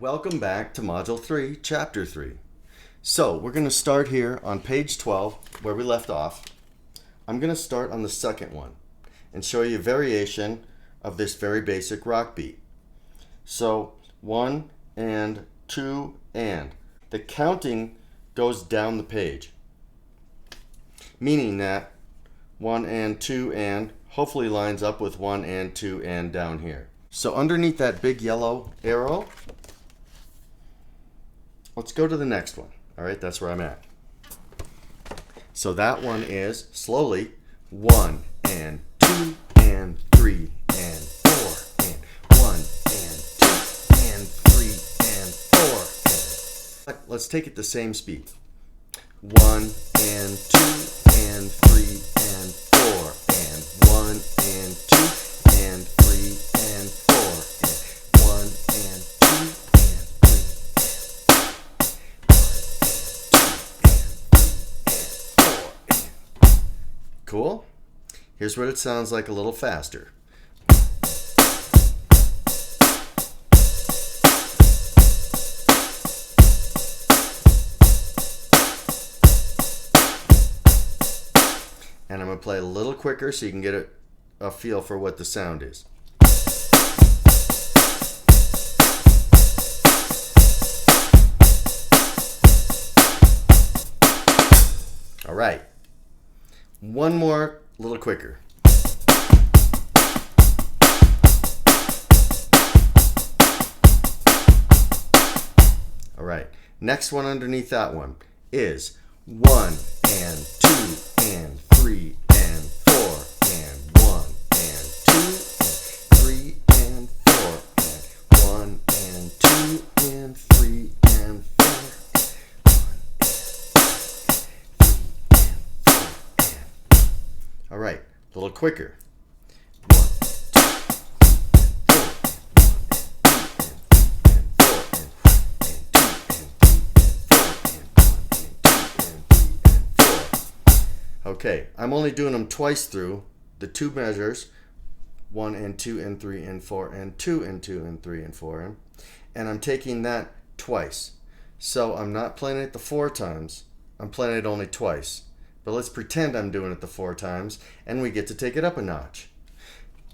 Welcome back to Module 3, Chapter 3. So we're going to start here on page 12 where we left off. I'm going to start on the second one and show you a variation of this very basic rock beat. So 1 and 2 and. The counting goes down the page, meaning that 1 and 2 and hopefully lines up with 1 and 2 and down here. So underneath that big yellow arrow, let's go to the next one. All right, that's where I'm at. So that one is slowly 1 and 2 and 3 and 4 and 1 and 2 and 3 and 4. And. Let's take it the same speed. 1 and 2 and 3 and 4 and 1 and 2 and 3 and 4 and 1 and 2 and 3 and 4. Cool? Here's what it sounds like a little faster. And I'm going to play a little quicker so you can get a feel for what the sound is. All right. One more, a little quicker. All right. Next one underneath that one is 1 and 2 and 3 and 4 and 1 and 2 and 3 and 4 and 1 and 2 and 3 and 4 and 1 and 3 and 4 and. All right, a little quicker. 1, 2, 4. Okay, I'm only doing them twice through the two measures, 1 and 2 and 3 and 4 and 2 and 2 and 3 and 4, and I'm taking that twice. So I'm not playing it the 4 times, I'm playing it only twice. But let's pretend I'm doing it the 4 times, and we get to take it up a notch.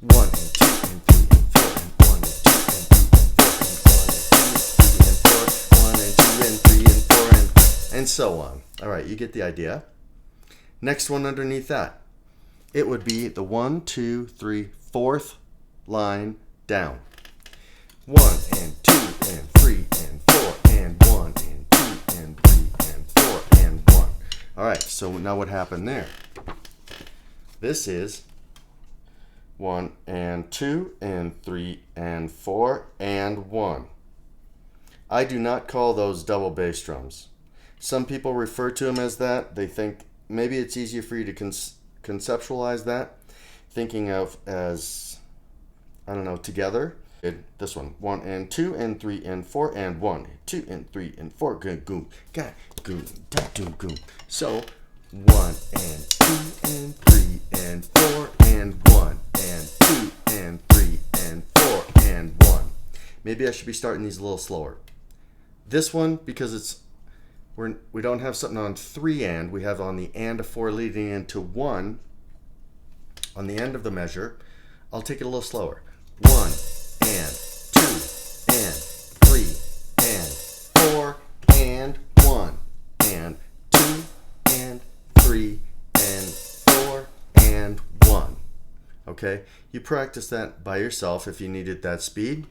1 and 2 and 3 and 4 and 1 and 2 and 3 and 4 and 1 and 2 and 3 and 4, 1 and 2 and 3 and so on. All right, you get the idea. Next one underneath that, it would be the 1, 2, 3, 4th line down. 1 and 2 and 3 and 4 and 1 and 2 and 3 and 4 and 1. All right, so now what happened there? This is 1 and 2 and 3 and 4 and 1. I do not call those double bass drums. Some people refer to them as that. They think maybe it's easier for you to conceptualize that, thinking of as, I don't know, together. This one, 1 and 2 and 3 and 4 and 1, 2 and 3 and 4, goom, got goom, da doom, goom. So 1 and 2 and 3 and 4 and 1 and 2 and 3 and 4 and 1. Maybe I should be starting these a little slower. This one, because we don't have something on 3 and, we have on the and of 4 leading into 1 on the end of the measure. I'll take it a little slower. 1 and 2 and 3 and 4 and 1 and 2 and 3 and 4 and 1. Okay, you practice that by yourself if you needed that speed.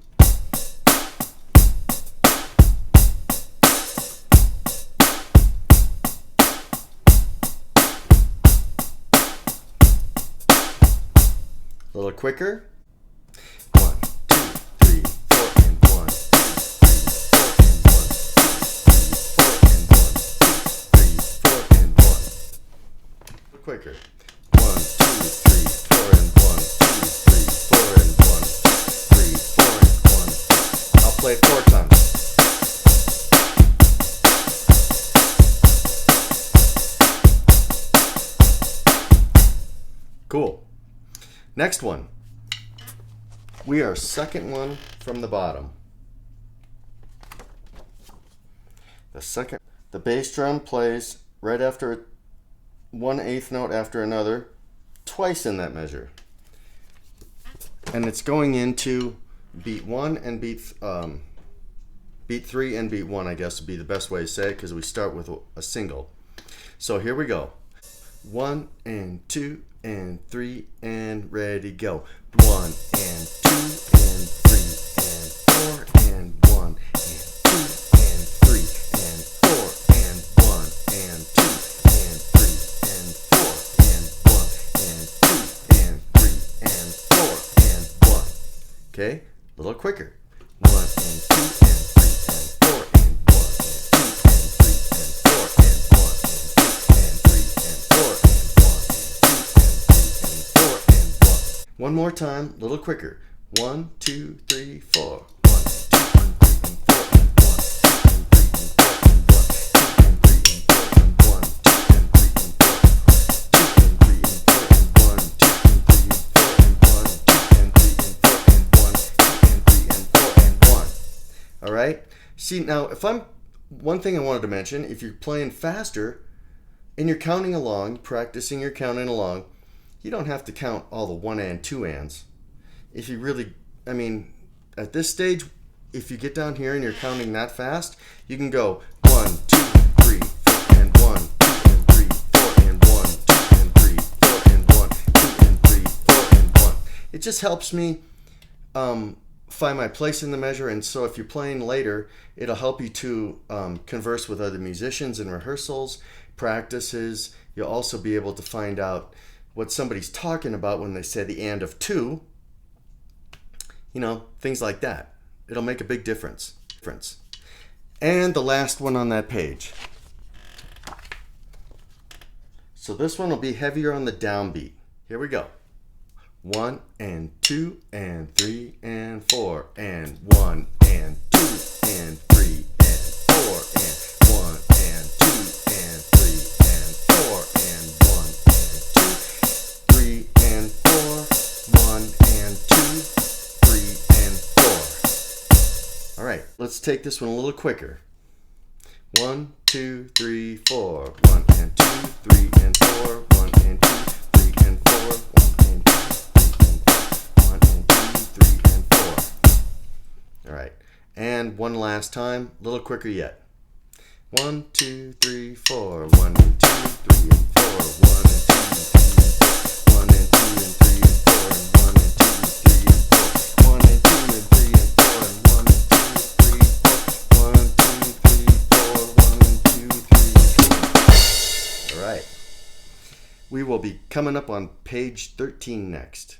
A little quicker. 1, 2, 3, 4 and 1, 2, 3, 4 and 1, 2, 3, 4 and 1, 2, 3, 4 and 1. Quicker. 1, 2, 3, 4 and 1, 2, 3, 4 and 1, 2, 3, 4 and 1. I'll play it 4 times. Cool. Next one. We are second one from the bottom. The bass drum plays right after 1/8 note after another, twice in that measure. And it's going into beat 1 and beat 3 and beat 1, I guess would be the best way to say it, because we start with a single. So here we go. 1 and 2 and 3 and ready, go. 1 and 2 and 3 and 4 and 1 and 2 and 3 and 4 and 1 and 2 and 3 and 4 and 1 and 2 and 3 and 4 and 1. Okay, a little quicker. 1 and 2 and 3 and 4 and 1 and 2 and 3 and 4 and 1 and 2 and 3 and 4 and 1 and 2 and 3 and 4 and 1. One more time, a little quicker. 1, 2, 3, 4. 1 and 2 and 3 and 4 and 1, 2 and 3 and 4 and 1, 2 and 3 and 4 and 1, 2 and 3 and 4 and 1, 2 and 3 and 4 and 1, 2 and 3 and 4 and 1, 2 and 3 and 4 and 1, 2 and 3 and 4 and 1. All right. See, now one thing I wanted to mention, if you're playing faster and you're counting along, practicing your counting along, you don't have to count all the 1 and 2 ands. If you really, at this stage, if you get down here and you're counting that fast, you can go 1, 2, 3, 4 and 1, 2 and 3, 4 and 1, 2 and 3, 4 and 1, 2 and 3, 4 and 1. It just helps me find my place in the measure, and so if you're playing later, it'll help you to converse with other musicians in rehearsals, practices. You'll also be able to find out what somebody's talking about when they say the and of 2. Things like that. It'll make a big difference. And the last one on that page. So this one will be heavier on the downbeat. Here we go. 1 and 2 and 3 and 4 and 1 and 2 and 3 and 4 and 1 and 2 and 3 and 4 and 1 and 2, 3 and 4, 1 and 2, 3 and 4. All right, let's take this one a little quicker. 1, 2, 3, 4. 1 and 2, 3 and 4. 1 and 2, 3 and 4. 1 and 2, 3 and 4. 1 and 2, 3 and 4. All right, and one last time, a little quicker yet. 1, 2, 3, 4. 1 and 2, 3 and 4. 1 and 2, 3 and 4. 1 and 2 and 3 and 4. And 1 and 2 and 3 and 4. 1 and 2 and 3 and 4. And 1 and 2 and 3 and 4. 1, 2, 3, 4. 1 and 2, 3 and 4. All right. We will be coming up on page 13 next.